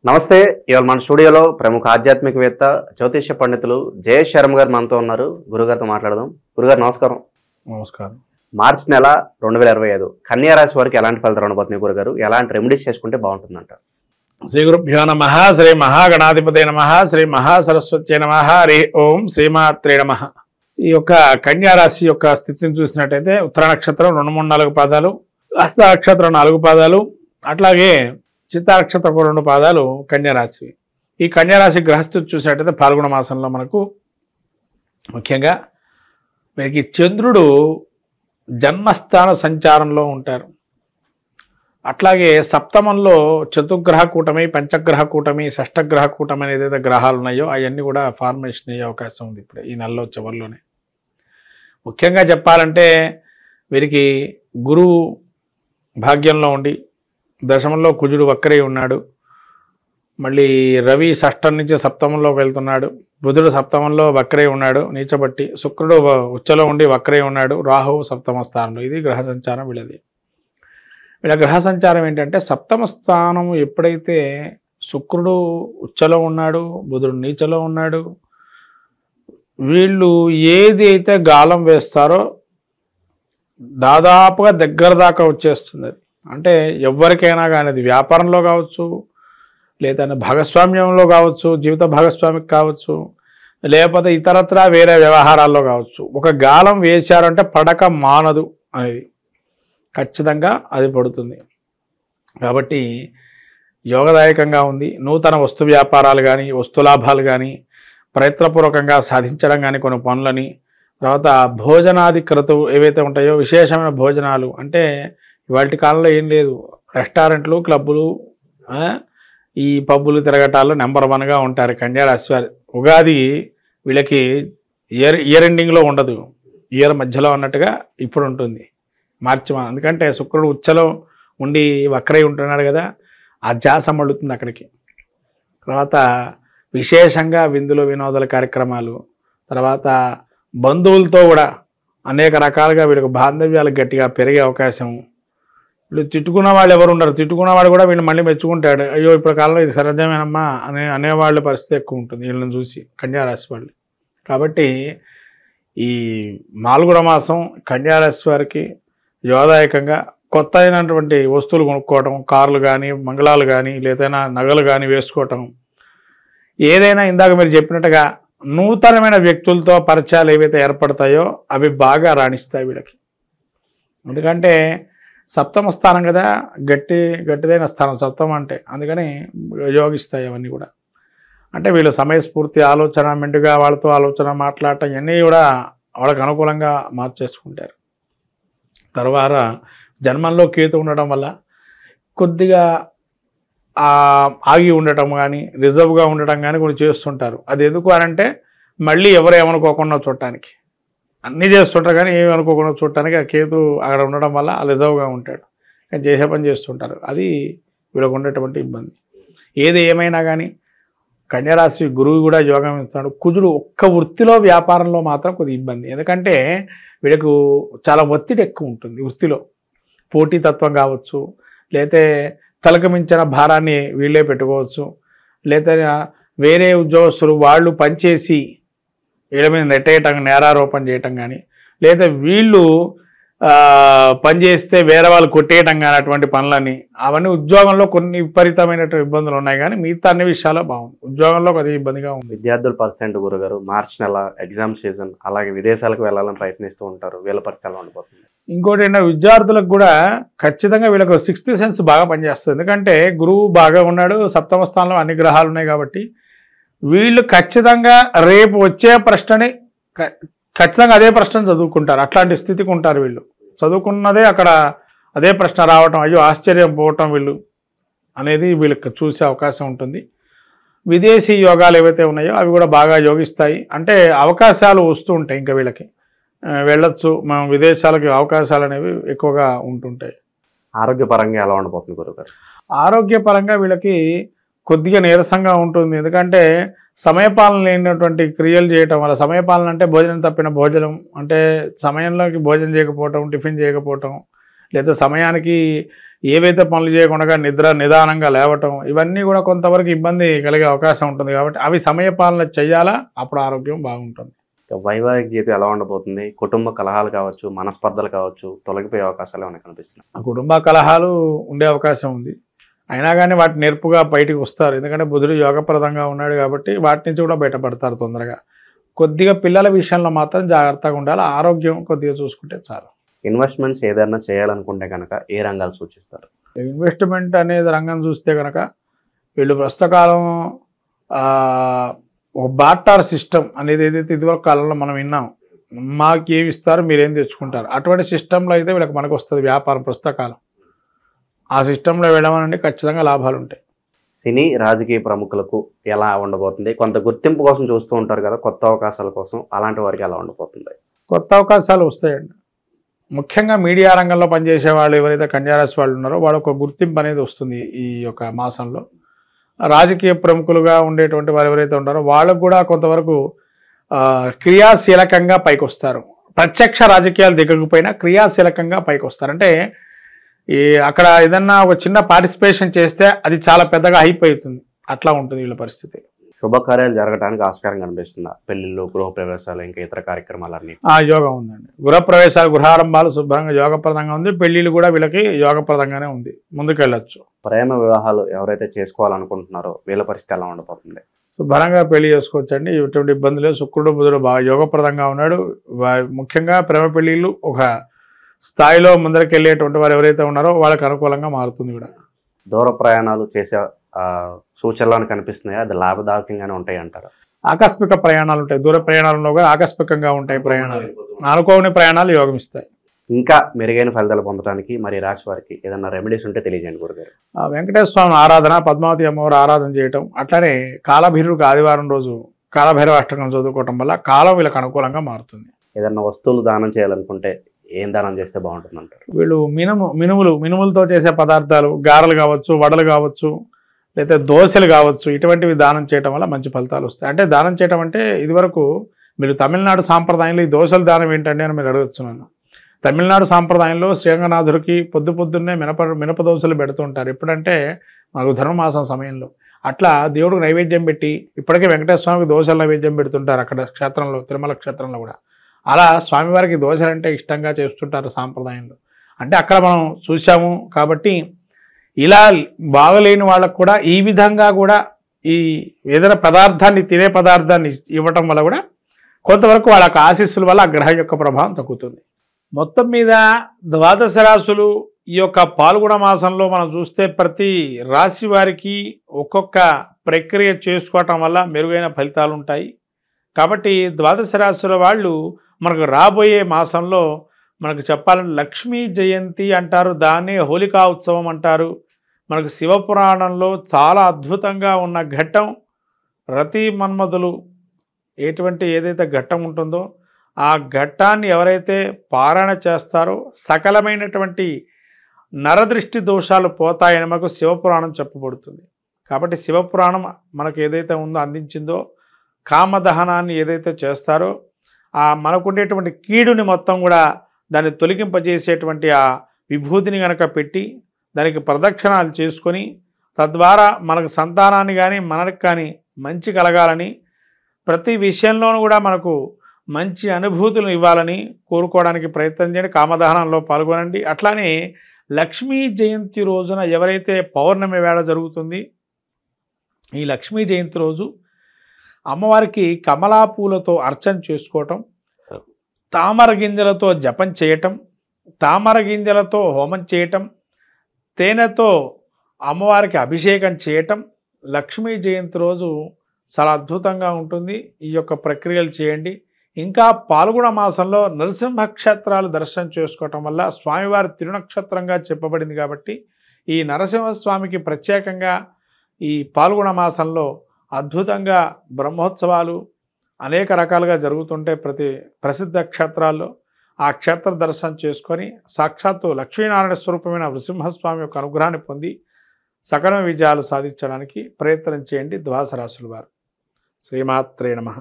నమస్తే. ఇవాళ మన స్టూడియోలో ప్రముఖ ఆధ్యాత్మికవేత్త జ్యోతిష్య పండితులు జయేష్ శర్మ గారు మనతో ఉన్నారు. గురుగారితో మాట్లాడదాం. గురుగారు నమస్కారం. నమస్కారం. మార్చి నెల 2025 కన్యా రాశి వారికి ఎలాంటి ఫలితాలు ఉండబోతున్నాయి గురుగారు? ఎలాంటి రెమెడీస్ చేసుకుంటే బాగుంటుందంట? శ్రీ గురుభ్యో నమః. శ్రీ మహాగణాధిపతే నమః. శ్రీ మహాసరస్వత్యై నమః. హరి ఓం శ్రీమాత్రే నమః. ఈ యొక్క కన్యా రాశి యొక్క స్థితిని చూసినట్టయితే ఉత్తర నక్షత్రం 2, 3, 4 పాదాలు, హస్త నక్షత్రం 4 పాదాలు, అట్లాగే చిత్తా నక్షత్రం 2 పాదాలు కన్యా రాశి. ఈ కన్యా రాశి గ్రహస్థితి చూసినట్టయితే పాల్గొన మాసంలో మనకు ముఖ్యంగా వీరికి చంద్రుడు జన్మస్థాన సంచారంలో ఉంటారు. అట్లాగే సప్తమంలో చతుర్గ్రహ కూటమి, పంచగ్రహ కూటమి, షష్టగ్రహ కూటమి అని ఏదైతే గ్రహాలు ఉన్నాయో అవన్నీ కూడా ఫార్మేషన్ అయ్యే అవకాశం ఉంది ఇప్పుడు ఈ నెలలో చివరిలోనే. ముఖ్యంగా చెప్పాలంటే వీరికి గురువు భాగ్యంలో ఉండి దశమంలో కుజుడు వక్రై ఉన్నాడు. మళ్ళీ రవి షష్టం నుంచి సప్తమంలోకి వెళ్తున్నాడు. బుధుడు సప్తమంలో వక్రై ఉన్నాడు నీచబట్టి. శుక్రుడు ఉచ్చలో ఉండి వక్రై ఉన్నాడు. రాహువు సప్తమ స్థానంలో. ఇది గ్రహ సంచారం వీళ్ళది. వీళ్ళ గ్రహ సంచారం ఏంటంటే సప్తమ స్థానం ఎప్పుడైతే శుక్రుడు ఉచ్చలో ఉన్నాడు, బుధుడు నీచలో ఉన్నాడు, వీళ్ళు ఏది అయితే గాలం వేస్తారో దాదాపుగా దగ్గర దాకా వచ్చేస్తుంది. అంటే ఎవరికైనా కానీ అది వ్యాపారంలో కావచ్చు, లేదా భాగస్వామ్యంలో కావచ్చు, జీవిత భాగస్వామికి కావచ్చు, లేకపోతే ఇతరత్రా వేరే వ్యవహారాల్లో కావచ్చు, ఒక గాలం వేశారంటే పడక మానదు అనేది ఖచ్చితంగా అది పడుతుంది. కాబట్టి యోగదాయకంగా ఉంది. నూతన వస్తు వ్యాపారాలు కానీ, వస్తులాభాలు కానీ, ప్రయత్నపూర్వకంగా సాధించడం కానీ కొన్ని పనులని, తర్వాత భోజనాది క్రతువు ఏవైతే ఉంటాయో విశేషమైన భోజనాలు, అంటే ఇవాళ కాలంలో ఏం లేదు, రెస్టారెంట్లు, క్లబ్బులు, ఈ పబ్బులు తిరగటాల్లో నెంబర్ 1గా ఉంటారు కన్యా రాశి వారు. ఉగాది వీళ్ళకి ఇయర్ ఎండింగ్లో ఉండదు, ఇయర్ మధ్యలో అన్నట్టుగా ఇప్పుడు ఉంటుంది మార్చి. ఎందుకంటే శుక్రుడు ఉచ్చలో ఉండి వక్రై ఉంటున్నాడు కదా, ఆ ధ్యాస మళ్ళుతుంది అక్కడికి. తర్వాత విశేషంగా విందులు వినోదాల కార్యక్రమాలు, తర్వాత బంధువులతో కూడా అనేక రకాలుగా వీళ్ళకి బాంధవ్యాలు గట్టిగా పెరిగే అవకాశం. వీళ్ళు తిట్టుకున్న వాళ్ళు ఎవరు ఉండరు. తిట్టుకున్నవాడు కూడా వీళ్ళు మళ్ళీ మెచ్చుకుంటాడు. అయ్యో ఇప్పుడు కాలంలో ఇది సహజమేనమ్మా అనేవాళ్ళ పరిస్థితి ఎక్కువ ఉంటుంది వీళ్ళని చూసి కన్యా రాశి వాళ్ళు. కాబట్టి ఈ మాల్గుణ మాసం కన్యా రాశి వారికి యోగదాయకంగా కొత్త అయినటువంటి వస్తువులు కొనుక్కోవటం, కార్లు కానీ, మంగళాలు కానీ, లేదైనా నగలు కానీ వేసుకోవటం, ఏదైనా ఇందాక మీరు చెప్పినట్టుగా నూతనమైన వ్యక్తులతో పరిచయాలు ఏవైతే ఏర్పడతాయో అవి బాగా రాణిస్తాయి వీళ్ళకి. ఎందుకంటే సప్తమ స్థానం కదా, గట్టిదైన స్థానం సప్తమం అంటే, అందుకని యోగిస్తాయి అవన్నీ కూడా. అంటే వీళ్ళు సమయస్ఫూర్తి, ఆలోచన, మెండుగా వాళ్ళతో ఆలోచన, మాట్లాడటం ఇవన్నీ కూడా వాళ్ళకి అనుకూలంగా మార్చేసుకుంటారు. తర్వాత జన్మంలో కేతు ఉండటం వల్ల కొద్దిగా ఆగి ఉండటం కానీ, రిజర్వ్గా ఉండటం కానీ కొన్ని చేస్తుంటారు. అది ఎందుకు అనంటే మళ్ళీ ఎవరు ఏమనుకోకుండా చూడటానికి. అన్నీ చేస్తుంటారు కానీ ఏమి అనుకోకుండా చూడటానికి ఆ కేతు అక్కడ ఉండడం వల్ల రిజర్వ్గా ఉంటాడు, కానీ చేసే పని చేస్తుంటారు. అది వీళ్ళకు ఉండేటువంటి ఇబ్బంది. ఏది ఏమైనా కానీ కన్యరాశి గురువు కూడా యోగం ఇస్తాడు. కుజుడు ఒక్క వృత్తిలో, వ్యాపారంలో మాత్రం కొద్దిగా ఇబ్బంది. ఎందుకంటే వీళ్ళకు చాలా ఒత్తిడి ఎక్కువ ఉంటుంది వృత్తిలో. పోటీతత్వం కావచ్చు, లేతే తలకు మించిన భారాన్ని వీళ్ళే పెట్టుకోవచ్చు, లేదా వేరే ఉద్యోగస్తులు వాళ్ళు పనిచేసి వీళ్ళ మీద నెట్టేయటం, నేరారోపణ చేయటం కానీ, లేదా వీళ్ళు పనిచేస్తే వేరే వాళ్ళు కొట్టేయటం కానీ, అటువంటి పనులని అవన్నీ ఉద్యోగంలో కొన్ని విపరీతమైనటువంటి ఇబ్బందులు ఉన్నాయి. కానీ మిగతా అన్ని విషయాల్లో బాగుంది. ఉద్యోగంలో కొద్దిగా ఇబ్బందిగా ఉంది. విద్యార్థుల పరిస్థితి గురుగారు, మార్చి నెల ఎగ్జామ్ సీజన్, అలాగే విదేశాలకు వెళ్ళాలని ప్రయత్నిస్తూ ఉంటారు, వీళ్ళ పరిస్థితి ఎలా ఉండిపోతుంది? ఇంకోటి ఏంటంటే విద్యార్థులకు కూడా ఖచ్చితంగా వీళ్ళకు 6th సెన్స్ బాగా పనిచేస్తుంది. ఎందుకంటే గురువు బాగా ఉన్నాడు, సప్తమ స్థానంలో అన్ని గ్రహాలు ఉన్నాయి. కాబట్టి వీళ్ళు ఖచ్చితంగా రేపు వచ్చే ప్రశ్నని ఖచ్చితంగా అదే ప్రశ్న చదువుకుంటారు. అట్లాంటి స్థితికి ఉంటారు వీళ్ళు. చదువుకున్నదే అక్కడ అదే ప్రశ్న రావటం, అయ్యో ఆశ్చర్యం పోవటం వీళ్ళు అనేది వీళ్ళకి చూసే అవకాశం ఉంటుంది. విదేశీ యోగాలు ఏవైతే ఉన్నాయో అవి కూడా బాగా యోగిస్తాయి. అంటే అవకాశాలు వస్తూ ఉంటాయి, ఇంకా వీళ్ళకి వెళ్ళొచ్చు, మనం విదేశాలకి అవకాశాలు అనేవి ఎక్కువగా ఉంటుంటాయి. ఆరోగ్యపరంగా ఎలా ఉండబోతుంది గురుగారు? ఆరోగ్యపరంగా వీళ్ళకి కొద్దిగా నీరసంగా ఉంటుంది. ఎందుకంటే సమయపాలన లేనటువంటి క్రియలు చేయటం వల్ల, సమయపాలన అంటే భోజనం తప్పిన భోజనం, అంటే సమయంలోకి భోజనం చేయకపోవటం, టిఫిన్ చేయకపోవటం, లేదా సమయానికి ఏవైతే పనులు చేయకుండా నిదానంగా లేవటం, ఇవన్నీ కూడా కొంతవరకు ఇబ్బంది కలిగే అవకాశం ఉంటుంది. కాబట్టి అవి సమయపాలన చేయాలా, అప్పుడు ఆరోగ్యం బాగుంటుంది. వైవాహిక జీవితం ఎలా ఉండబోతుంది? కుటుంబ కలహాలు కావచ్చు, మనస్పర్ధలు కావచ్చు, తొలగిపోయే అవకాశాలు ఏమైనా కనిపిస్తున్నాయి? ఆ కుటుంబ కలహాలు ఉండే అవకాశం ఉంది. అయినా కానీ వాటి నేర్పుగా బయటికి వస్తారు. ఎందుకంటే బుధుడు యోగప్రదంగా ఉన్నాడు కాబట్టి వాటి నుంచి కూడా బయటపడతారు తొందరగా. కొద్దిగా పిల్లల విషయంలో మాత్రం జాగ్రత్తగా ఉండాలి. ఆరోగ్యం కొద్దిగా చూసుకుంటే చాలు. ఇన్వెస్ట్మెంట్స్ ఏదైనా చేయాలనుకుంటే కనుక ఏ రంగాలు సూచిస్తారు? ఇన్వెస్ట్మెంట్ అనేది రంగం చూస్తే కనుక వీళ్ళు ప్రస్తుతకాలం ఒక బార్టర్ సిస్టమ్ అనేది ఏదైతే ఇదివరకు కాలంలో మనం విన్నాం, మాకు ఏమి ఇస్తారు మీరేం తెచ్చుకుంటారు, అటువంటి సిస్టంలో అయితే వీళ్ళకి మనకు వస్తుంది వ్యాపారం ప్రస్తుతకాలం. ఆ సిస్టంలో వెళ్ళమనండి ఖచ్చితంగా లాభాలు ఉంటాయి. సినీ రాజకీయ ప్రముఖులకు ఎలా ఉండబోతుంది? కొంత గుర్తింపు కోసం చూస్తూ ఉంటారు కదా, కొత్త అవకాశాల కోసం, అలాంటి వారికి ఎలా ఉండబోతుంది? కొత్త అవకాశాలు వస్తాయండి. ముఖ్యంగా మీడియా రంగంలో పనిచేసే వాళ్ళు ఎవరైతే కన్యారాశి వాళ్ళు ఉన్నారో వాళ్ళకు ఒక గుర్తింపు అనేది వస్తుంది ఈ యొక్క మాసంలో. రాజకీయ ప్రముఖులుగా ఉండేటువంటి వారు ఎవరైతే ఉంటారో వాళ్ళకు కూడా కొంతవరకు క్రియాశీలకంగా పైకి వస్తారు. ప్రత్యక్ష రాజకీయాలు దిగకపోయినా క్రియాశీలకంగా పైకి వస్తారు. అంటే అక్కడ ఏదన్నా ఒక చిన్న పార్టిసిపేషన్ చేస్తే అది చాలా పెద్దగా హైప్ అవుతుంది. అట్లా ఉంటుంది వీళ్ళ పరిస్థితి. శుభకార్యాలు జరగడానికి ఆస్కారం కనిపిస్తుందా? పెళ్లిళ్ళు, గృహప్రవేశాలు, ఇంకా ఇతర కార్యక్రమాలన్నీ యోగం ఉందండి. గృహప్రవేశాలు, గృహారంభాలు శుభ్రంగా యోగప్రదంగా ఉంది. పెళ్లిళ్ళు కూడా వీళ్ళకి యోగప్రదంగానే ఉంది, ముందుకెళ్ళచ్చు. ప్రేమ వివాహాలు ఎవరైతే చేసుకోవాలనుకుంటున్నారో వీళ్ళ పరిస్థితి ఎలా ఉండబోతుంది? శుభ్రంగా పెళ్లి చేసుకోవచ్చండి. ఎటువంటి ఇబ్బంది లేదు. శుక్రుడు బుధుడు బాగా యోగప్రదంగా ఉన్నాడు. ముఖ్యంగా ప్రేమ పెళ్లిళ్ళు ఒక స్థాయిలో ముందరకెళ్ళేటువంటి వారు ఎవరైతే ఉన్నారో వాళ్ళకి అనుకూలంగా మారుతుంది కూడా. దూర ప్రయాణాలు చేసే సూచనలు కనిపిస్తున్నాయి, అది లాభదాయకంగానే ఉంటాయి అంటారు. ఆకస్మిక ప్రయాణాలు ఉంటాయి. దూర ప్రయాణాలలో కూడా ఆకస్మికంగా ఉంటాయి ప్రయాణాలు. అనుకోని ప్రయాణాలు యోగం ఇస్తాయి. ఇంకా మెరుగైన ఫలితాలు పొందడానికి మరి రాశి వారికి ఏదైనా రెమెడీస్ ఉంటే తెలియజేయండి గురుగారు. వెంకటేశ్వర స్వామి ఆరాధన, పద్మావతి అమ్మవారు ఆరాధన చేయటం, అట్లనే కాలభైరవుడికి ఆదివారం రోజు కాలభైరవ అష్టకం చదువుకోవటం వల్ల కాలం వీళ్ళకి అనుకూలంగా మారుతుంది. ఏదన్నా వస్తువులు దానం చేయాలనుకుంటే ఏం దానం చేస్తే బాగుంటుంది అంటారు? వీళ్ళు మినుములతో చేసే పదార్థాలు, గారెలు కావచ్చు, వడలు కావచ్చు, లేదా దోశలు కావచ్చు, ఇటువంటివి దానం చేయటం వల్ల మంచి ఫలితాలు వస్తాయి. అంటే దానం చేయటం అంటే ఇదివరకు మీరు తమిళనాడు సాంప్రదాయంలో ఈ దోశల దానం ఏంటంటే అని మీరు అడగచ్చున్నాను. తమిళనాడు సాంప్రదాయంలో శ్రీరంగనాథుడికి పొద్దున్నే మినప దోశలు పెడుతుంటారు. ఎప్పుడంటే మనకు ధనుర్మాసం సమయంలో. అట్లా దేవుడికి నైవేద్యం పెట్టి, ఇప్పటికే వెంకటేశ్వర స్వామికి దోశల నైవేద్యం పెడుతుంటారు అక్కడ క్షేత్రంలో, తిరుమల క్షేత్రంలో కూడా. అలా స్వామివారికి దోశలు అంటే ఇష్టంగా చేస్తుంటారు సాంప్రదాయంలో. అంటే అక్కడ మనం చూసాము కాబట్టి ఇలా బాగలేని వాళ్ళకు కూడా ఈ విధంగా కూడా ఈ ఏదైనా పదార్థాన్ని, తినే పదార్థాన్ని ఇవ్వటం వల్ల కూడా కొంతవరకు వాళ్ళకి ఆశీస్సుల వల్ల ఆ గ్రహం యొక్క ప్రభావం తగ్గుతుంది. మొత్తం మీద ద్వాదశ రాశులు ఈ యొక్క పాల్గొన మాసంలో మనం చూస్తే ప్రతి రాశి వారికి ఒక్కొక్క ప్రక్రియ చేసుకోవటం వల్ల మెరుగైన ఫలితాలు ఉంటాయి. కాబట్టి ద్వాదశ రాశుల వాళ్ళు మనకు రాబోయే మాసంలో మనకు చెప్పాలంటే లక్ష్మీ జయంతి అంటారు, దాన్నే హోలికా ఉత్సవం అంటారు. మనకు శివపురాణంలో చాలా అద్భుతంగా ఉన్న ఘట్టం రతి మన్మధులు ఏదైతే ఘట్టం ఉంటుందో ఆ ఘట్టాన్ని ఎవరైతే పారాయణ చేస్తారో సకలమైనటువంటి నరదృష్టి దోషాలు పోతాయని మనకు శివపురాణం చెప్పబడుతుంది. కాబట్టి శివపురాణం మనకు ఏదైతే ఉందో అందించిందో కామదహనాన్ని ఏదైతే చేస్తారో ఆ మనకుండేటువంటి కీడుని మొత్తం కూడా దాన్ని తొలగింపజేసేటువంటి ఆ విభూతిని కనుక పెట్టి దానికి ప్రదక్షిణాలు చేసుకొని తద్వారా మనకు సంతానాన్ని కానీ మనకు కానీ మంచి కలగాలని, ప్రతి విషయంలోనూ కూడా మనకు మంచి అనుభూతులను ఇవ్వాలని కోరుకోవడానికి ప్రయత్నం చేయండి. కామదహనంలో పాల్గొనండి. అట్లానే లక్ష్మీ జయంతి రోజున ఎవరైతే పౌర్ణమి వేళ జరుగుతుంది, ఈ లక్ష్మీ జయంతి రోజు అమ్మవారికి కమలా పూలతో అర్చన చేసుకోవటం, తామర గింజలతో జపం చేయటం, తామర గింజలతో హోమం చేయటం, తేనెతో అమ్మవారికి అభిషేకం చేయటం లక్ష్మీ జయంతి రోజు చాలా అద్భుతంగా ఉంటుంది. ఈ యొక్క ప్రక్రియలు చేయండి. ఇంకా పాల్గొన మాసంలో నరసింహ క్షేత్రాలు దర్శనం చేసుకోవటం వల్ల స్వామివారి తిరునక్షత్రంగా చెప్పబడింది కాబట్టి ఈ నరసింహస్వామికి ప్రత్యేకంగా ఈ పాల్గొన మాసంలో అద్భుతంగా బ్రహ్మోత్సవాలు అనేక రకాలుగా జరుగుతుంటే ప్రతి ప్రసిద్ధ క్షేత్రాల్లో ఆ క్షేత్ర దర్శనం చేసుకొని సాక్షాత్తు లక్ష్మీనారాయణ స్వరూపమైన నృసింహస్వామి యొక్క అనుగ్రహాన్ని పొంది సకల విజయాలు సాధించడానికి ప్రయత్నం చేయండి ద్వాదశ రాశుల వారు. శ్రీమాత్రే నమః.